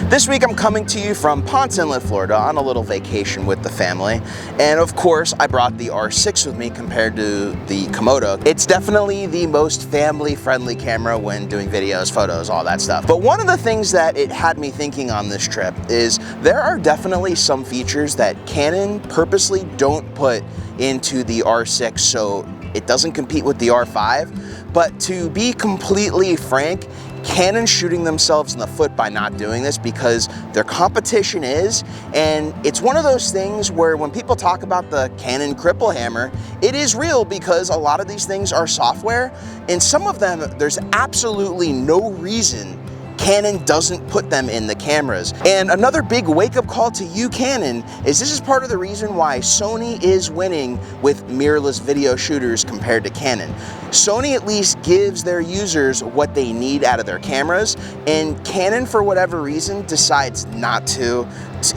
This week I'm coming to you from Ponce Inlet, Florida on a little vacation with the family. And of course I brought the R6 with me compared to the Komodo. It's definitely the most family friendly camera when doing videos, photos, all that stuff. But one of the things that it had me thinking on this trip is there are definitely some features that Canon purposely don't put into the R6 so it doesn't compete with the R5. But to be completely frank, Canon's shooting themselves in the foot by not doing this because their competition is, and it's one of those things where when people talk about the Canon Cripple hammer, it is real because a lot of these things are software, and some of them, there's absolutely no reason Canon doesn't put them in the cameras. And another big wake-up call to you, Canon, is this is part of the reason why Sony is winning with mirrorless video shooters compared to Canon. Sony at least gives their users what they need out of their cameras, and Canon, for whatever reason, decides not to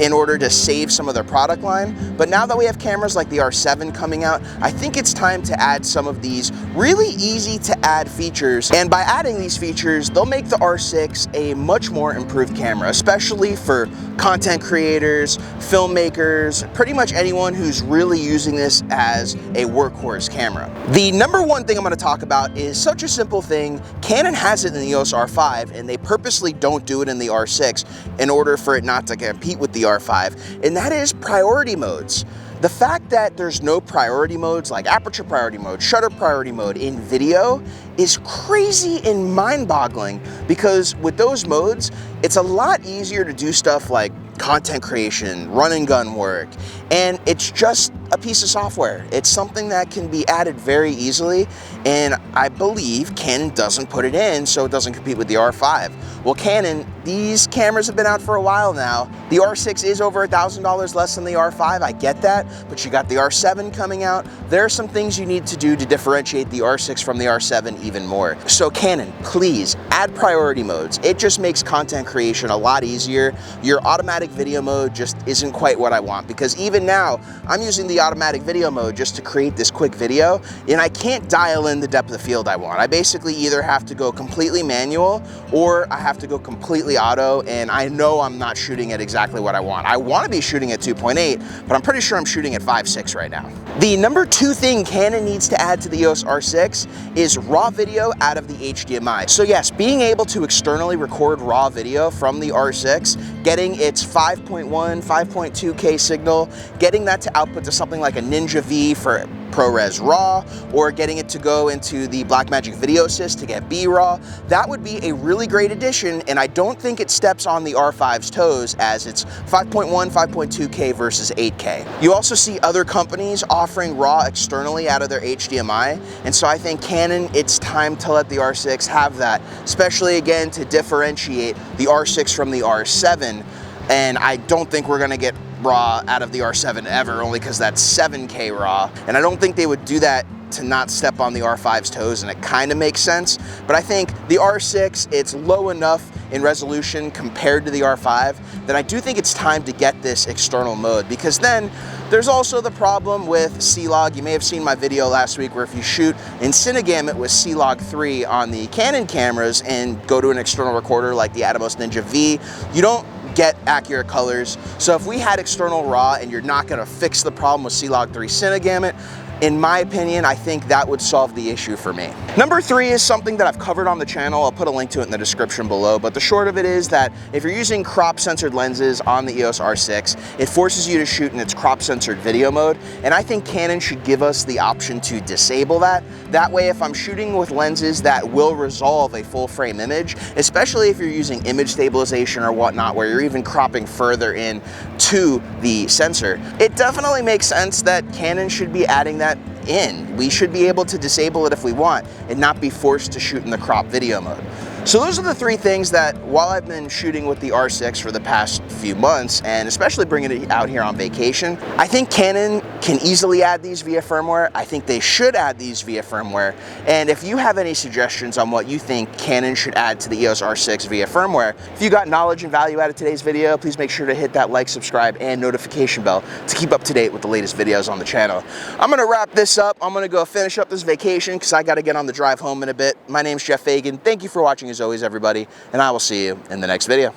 in order to save some of their product line. But now that we have cameras like the R7 coming out, I think it's time to add some of these really easy to add features. And by adding these features, they'll make the R6 a much more improved camera, especially for content creators, filmmakers, pretty much anyone who's really using this as a workhorse camera. The number one thing I'm going to talk about is such a simple thing. Canon has it in the EOS R5, and they purposely don't do it in the R6 in order for it not to compete with the R5, and that is priority modes. The fact that there's no priority modes like aperture priority mode, shutter priority mode in video is crazy and mind-boggling, because with those modes, it's a lot easier to do stuff like content creation, run and gun work, and it's just a piece of software. It's something that can be added very easily, and I believe Canon doesn't put it in so it doesn't compete with the R5. Well, Canon, these cameras have been out for a while now. The R6 is over $1,000 less than the R5, I get that, but you got the R7 coming out. There are some things you need to do to differentiate the R6 from the R7 even more. So Canon, please add priority modes. It just makes content creation a lot easier. Your automatic video mode just isn't quite what I want, because even now I'm using the automatic video mode just to create this quick video, and I can't dial in the depth of field I want. I basically either have to go completely manual or I have to go completely auto, and I know I'm not shooting at exactly what I want. I want to be shooting at 2.8, but I'm pretty sure I'm shooting at 5.6 right now. The number two thing Canon needs to add to the EOS R6 is raw video out of the HDMI. So yes, being able to externally record raw video from the R6, getting its 5.1, 5.2K signal, getting that to output to something like a Ninja V for ProRes RAW, or getting it to go into the Blackmagic Video Assist to get B-RAW, that would be a really great addition, and I don't think it steps on the R5's toes as it's 5.1, 5.2K versus 8K. You also see other companies offering RAW externally out of their HDMI, and so I think Canon, it's time to let the R6 have that, especially again to differentiate the R6 from the R7, and I don't think we're gonna get RAW out of the R7 ever, only because that's 7K RAW, and I don't think they would do that to not step on the R5's toes, and it kind of makes sense. But I think the R6, it's low enough in resolution compared to the R5 that I do think it's time to get this external mode, because then there's also the problem with CLog. You may have seen my video last week where if you shoot in Cinegamut with CLog 3 on the Canon cameras and go to an external recorder like the Atomos Ninja V, you don't get accurate colors. So if we had external RAW and you're not gonna fix the problem with CLog 3 Cinegamut, in my opinion, I think that would solve the issue for me. Number three is something that I've covered on the channel. I'll put a link to it in the description below, but the short of it is that if you're using crop censored lenses on the EOS R6, it forces you to shoot in its crop censored video mode, and I think Canon should give us the option to disable that. That way, if I'm shooting with lenses that will resolve a full frame image, especially if you're using image stabilization or whatnot, where you're even cropping further in to the sensor, it definitely makes sense that Canon should be adding that in. We should be able to disable it if we want and not be forced to shoot in the crop video mode. So those are the three things that, while I've been shooting with the R6 for the past few months, and especially bringing it out here on vacation, I think Canon can easily add these via firmware. I think they should add these via firmware. And if you have any suggestions on what you think Canon should add to the EOS R6 via firmware, if you got knowledge and value out of today's video, please make sure to hit that like, subscribe, and notification bell to keep up to date with the latest videos on the channel. I'm gonna wrap this up. I'm gonna go finish up this vacation because I gotta get on the drive home in a bit. My name's Geoff Fagien. Thank you for watching as always, everybody, and I will see you in the next video.